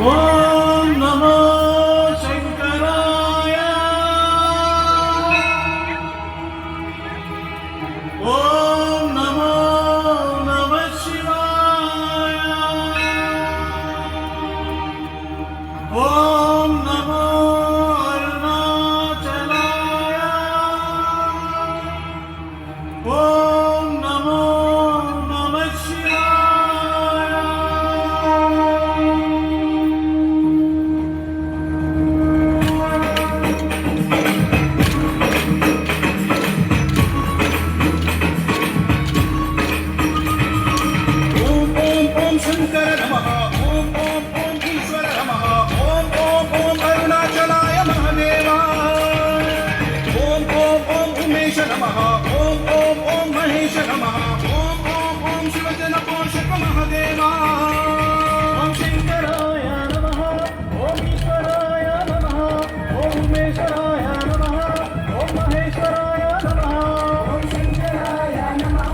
ఓం నమో శంకరాయ. ఓం నమో నమః శివాయ. ఓం నమో అరుణాచలాయ. ఓం నమో నమః శివాయ. शंकर नमः. ओम ओम ओम ईश्वर नमः. ओम ओम ओम अरुणाचलाय महादेवा. ओम ओम ओम उमेश नमः. ओम ओम ओम महेश नमः. ओम ओम ओम शिवजन पोषक महादेवा. ఓం శంకరాయ నమః. ఓం ఈశ్వరాయ నమః. ఓం ఉమేశ్వరాయ నమః. ఓం మహేశ్వరాయ నమః. ఓం శంకరాయ నమః.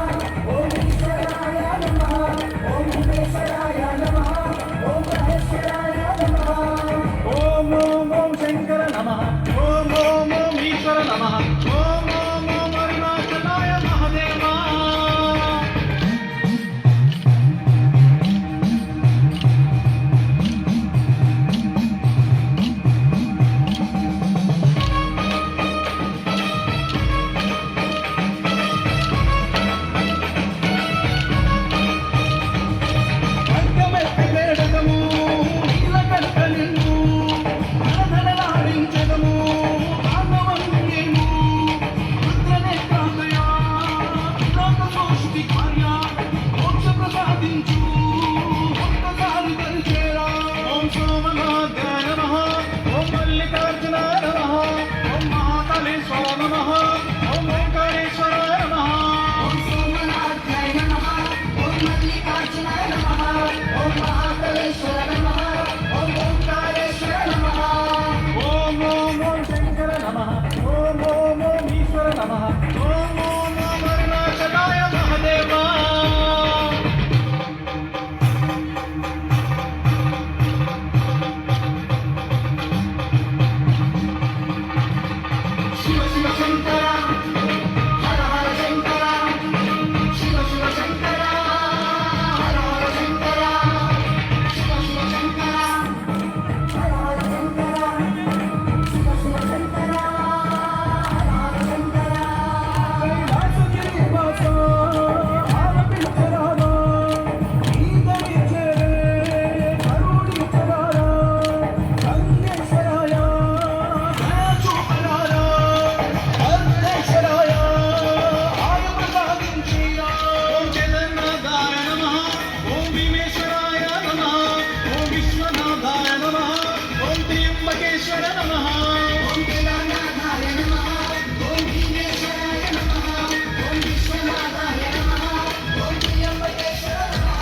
ఓం ఈశ్వరాయ నమః. ఓం ఉమేశ్వరాయ నమః. ఓం మహేశ్వరాయ నమః. ఓం ఓం ఓం శంకర నమః. ఓం ఓం ఓం ఈశ్వర నమః. ఓం ఓం ఓం అరుణాచలాయ మహాదేవా. అంగమెత్తి వేడదము నీలకంఠ నిన్ను ధనధనలాడించదము ఆంగవంగేము రుద్రనేత్రాదయ లోకసోష్టి కార్య మోక్ష ప్రసాదించు ఒక్కసారి దరిచేరా. ఓం సోమనాథాయ నమః. ఓం మల్లికార్జునాయ నమః. ఓం మహాకాళేశ్వర నమః. ఓం ఓంకారేశ్వరాయ నమః. ఓం సోమనాథాయ నమః. ఓం మల్లికార్జునాయ నమః. ఓం మహాకాళేశ్వర నమః. ఓం ఓంకారేశ్వర నమః. ఓం ఓం ఓం శంకర నమః. ఓం ఓం ఓం ఈశ్వర నమః. ఓం ఓం ఓం అరుణాచలాయ మహాదేవా. శివ శివ శంకర హర హర శంకర. శివ శివ శంకర హర హర శంకర. శివ శివ శంకర హర హర శంకర. శివ శివ శంకర హర హర శంకర. కైలాసగిరి వాస ఆలపించరారా. ఈదనిచ్చేరే కరుణించరారా. రంగేశ్వరాయ దయచూపరారా. అర్ధేశ్వరాయ ఆయ ప్రసాదించిరా. ఓం జగన్నాథాయ నమః. ఓం భీమేశ్వరాయ నమః. ఓం విశ్వనాథాయ నమః. ఓం త్ర్యంబకేశ్వర నమః. ఓం కేదారనాథాయ నమః. ఓం భీమేశ్వరాయ నమః. ఓం విశ్వనాథాయ నమః. ఓం త్ర్యంబకేశ్వర నమః.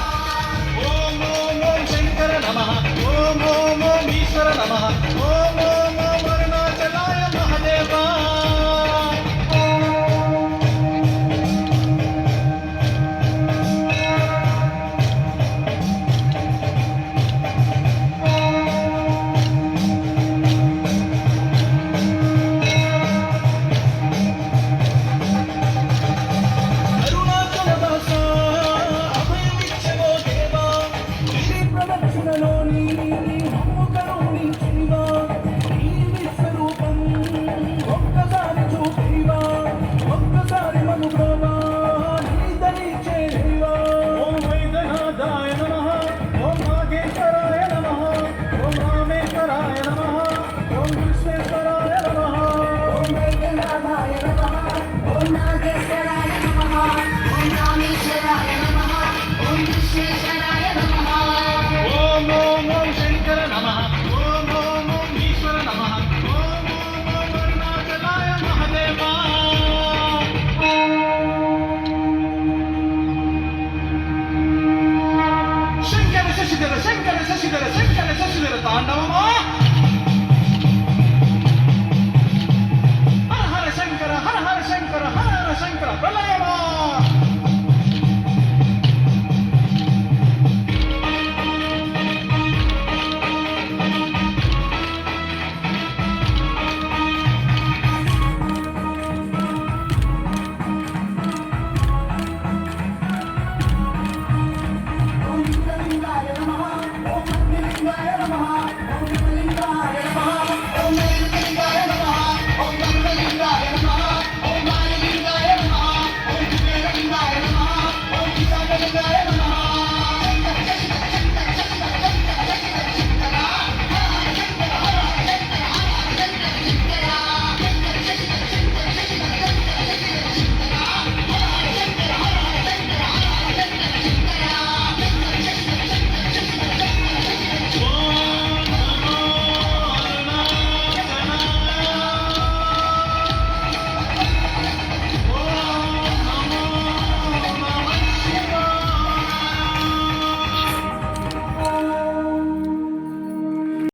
ఓం ఓం ఓం శంకర నమః. ఓం ఓం ఓం ఈశ్వర నమః. ఓం ఓం ఓం అరుణాచలాయ మహాదేవా. అరుణాచల వాస అభయమిచ్చవో దేవా. గిరి ప్రదక్షిణలోని మమ్ము కరుణించివా. నీ విశ్వరూపం ఒక్కసారి చూపివా. ఒక్కసారి మము బ్రోవా. నీ దరి చేరివా. ఓం వైద్యనాథాయ నమః. ఓం నాగేశ్వరాయ నమః. ఓం రామేశ్వరాయ నమః. ఓం విశ్వేశ్వరాయ నమః. ఓం వైద్యనాథాయ నమః. ఓం నాగేశ్వరాయ నమః. ఓం రామేశ్వరాయ నమః. ఓం విశ్వేశ్వరాయ నమః. ఓం ఓం ఓం శంకర నమః. ఓం ఓం ఓం ఈశ్వర నమః. ఓం ఓం ఓం అరుణాచలాయ మహాదేవా. శంకర శశిధర శంకర శశిధర శంకర శశిధర తాండవమా.